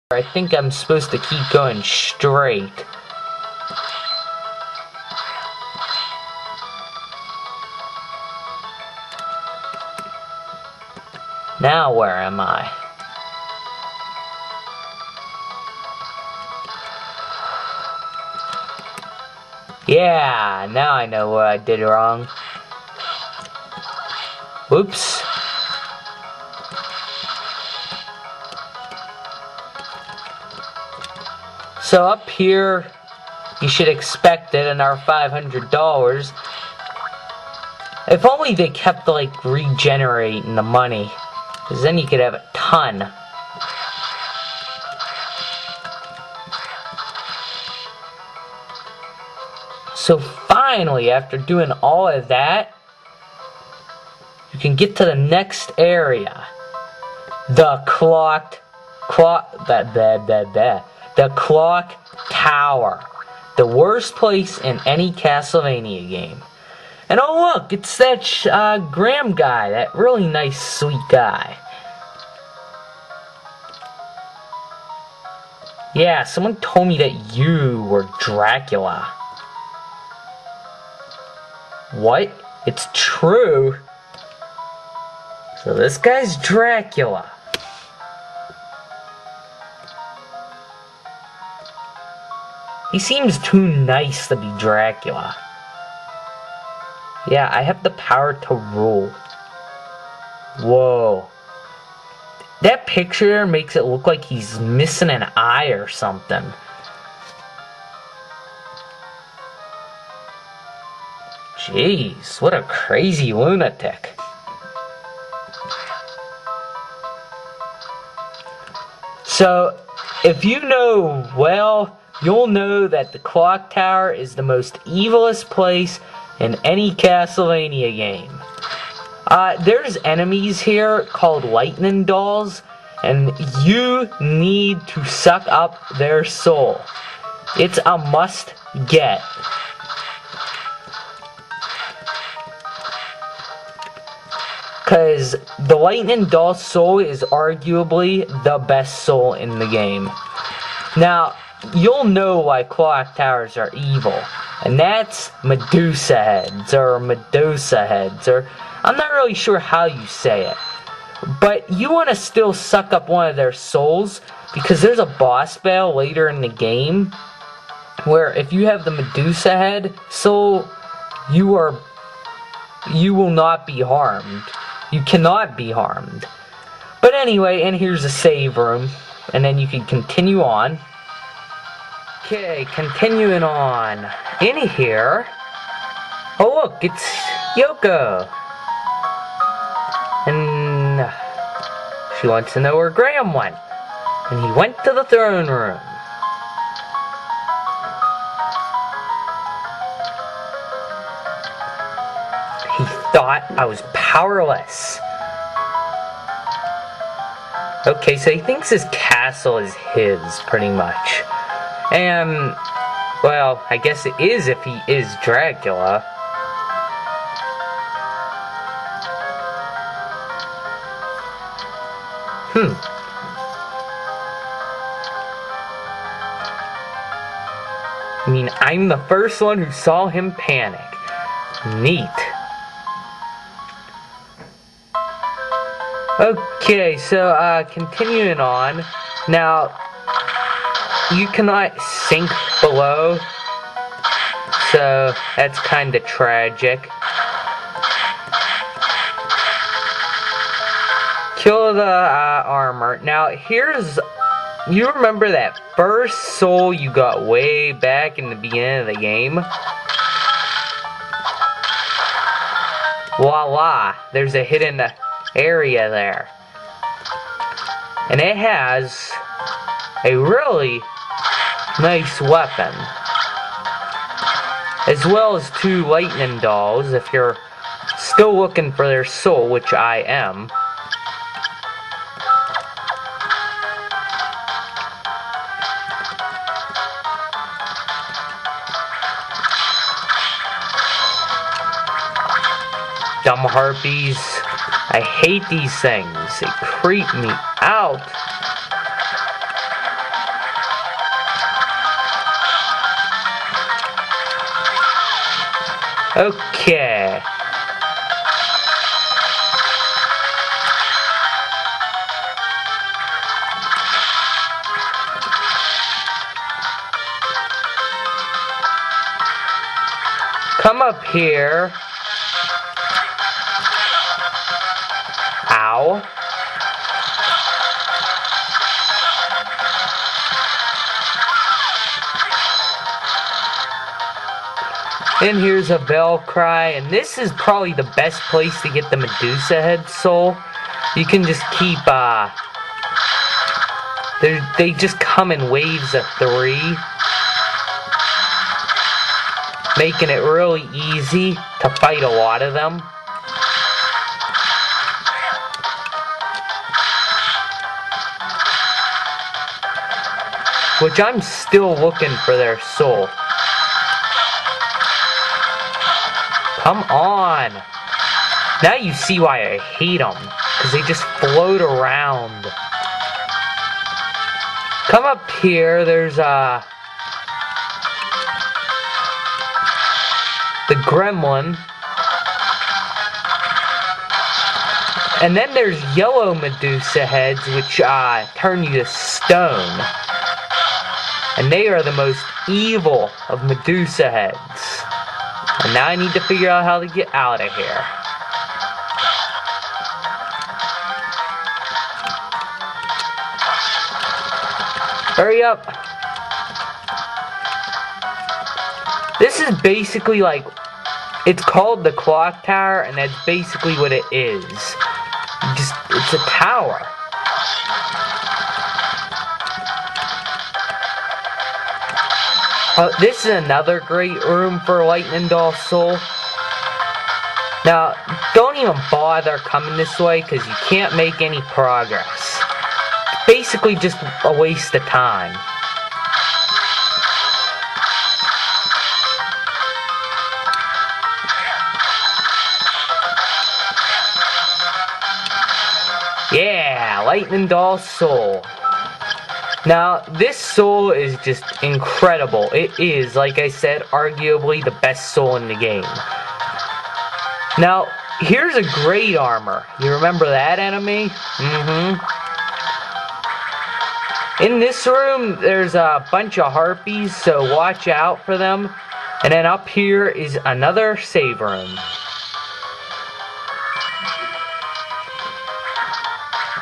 I think I'm supposed to keep going straight. Now where am I? Yeah, now I know what I did wrong. Whoops. So up here, you should expect it in our $500. If only they kept, like, regenerating the money. Because then you could have a ton. So finally, after doing all of that, you can get to the next area. The clock tower. The worst place in any Castlevania game. And oh look, it's that Graham guy, that really nice, sweet guy. Yeah, someone told me that you were Dracula. What? It's true? So this guy's Dracula. He seems too nice to be Dracula. Yeah, I have the power to rule. Whoa. That picture makes it look like he's missing an eye or something. Jeez, what a crazy lunatic. So, if you know well, you'll know that the clock tower is the most evilest place in any Castlevania game. There's enemies here called lightning dolls, and you need to suck up their soul. It's a must get. Because the lightning doll soul is arguably the best soul in the game. Now, you'll know why clock towers are evil. And that's Medusa Heads, or Medusa Heads, or I'm not really sure how you say it. But you want to still suck up one of their souls, because there's a boss battle later in the game, where if you have the Medusa Head soul, you will not be harmed. You cannot be harmed. But anyway, and here's a save room, and then you can continue on. Okay, continuing on. In here, oh look, it's Yoko. And she wants to know where Graham went. And he went to the throne room. He thought I was powerless. Okay, so he thinks his castle is his, pretty much. And, well, I guess it is if he is Dracula. I mean, I'm the first one who saw him panic. Neat. Okay, so, continuing on. Now, you cannot sink below, so that's kinda tragic. Kill the, armor. Now, you remember that first soul you got way back in the beginning of the game? Voila! There's a hidden area there. And it has a really nice weapon. As well as 2 lightning dolls, if you're still looking for their soul, which I am. Dumb harpies. I hate these things. They creep me out. Okay. Come up here. Ow. And here's a bell cry, and this is probably the best place to get the Medusa Head soul. You can just keep, they just come in waves of 3. Making it really easy to fight a lot of them. Which I'm still looking for their soul. Come on! Now you see why I hate them. Because they just float around. Come up here, there's the gremlin. And then there's yellow Medusa heads, which turn you to stone. And they are the most evil of Medusa heads. And now I need to figure out how to get out of here. Hurry up. This is basically like, it's called the clock tower, and that's basically what it is. It's a tower. This is another great room for Lightning Doll Soul. Now, don't even bother coming this way, because you can't make any progress. It's basically just a waste of time. Yeah, Lightning Doll Soul. Now, this soul is just incredible. It is, like I said, arguably the best soul in the game. Now, here's a great armor. You remember that enemy? In this room, there's a bunch of harpies, so watch out for them. And then up here is another save room.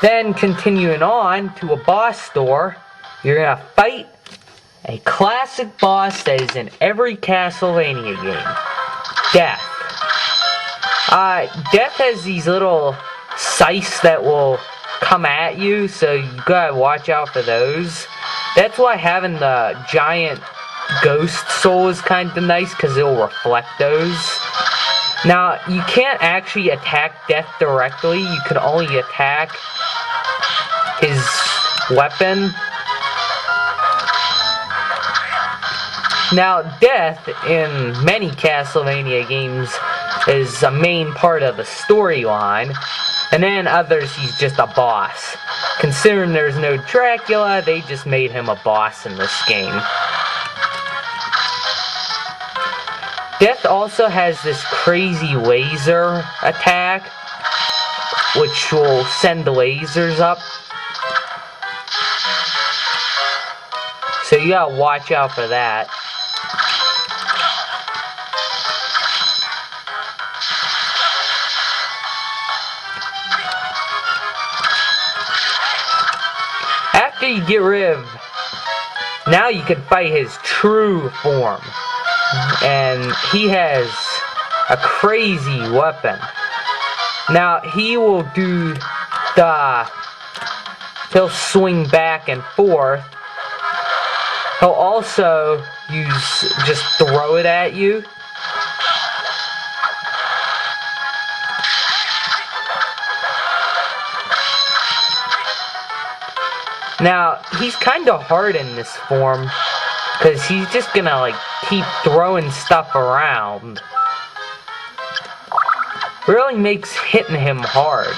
Then, continuing on to a boss door, you're gonna fight a classic boss that is in every Castlevania game. Death. Death has these little scythes that will come at you, so you gotta watch out for those. That's why having the giant ghost soul is kinda nice, because it'll reflect those. Now, you can't actually attack Death directly, you can only attack his weapon. Now, Death in many Castlevania games is a main part of the storyline, and then others he's just a boss. Considering there's no Dracula, they just made him a boss in this game. Death also has this crazy laser attack, which will send the lasers up. So you gotta watch out for that. After you get rid of, now you can fight his true form. And he has a crazy weapon. Now he will do he'll swing back and forth. He'll also just throw it at you. Now, he's kind of hard in this form, because he's just gonna, like, keep throwing stuff around. Really makes hitting him hard.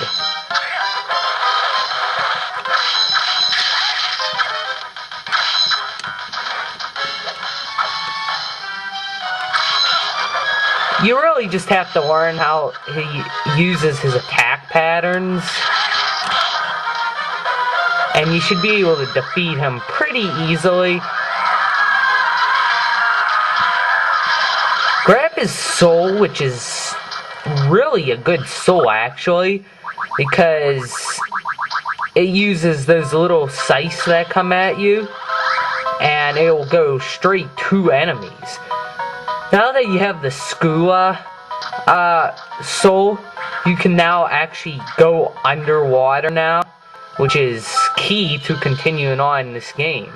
You really just have to learn how he uses his attack patterns. And you should be able to defeat him pretty easily. Grab his soul, which is really a good soul actually, because it uses those little scythes that come at you, and it will go straight to enemies. Now that you have the Skula soul, you can now actually go underwater now, which is key to continuing on in this game.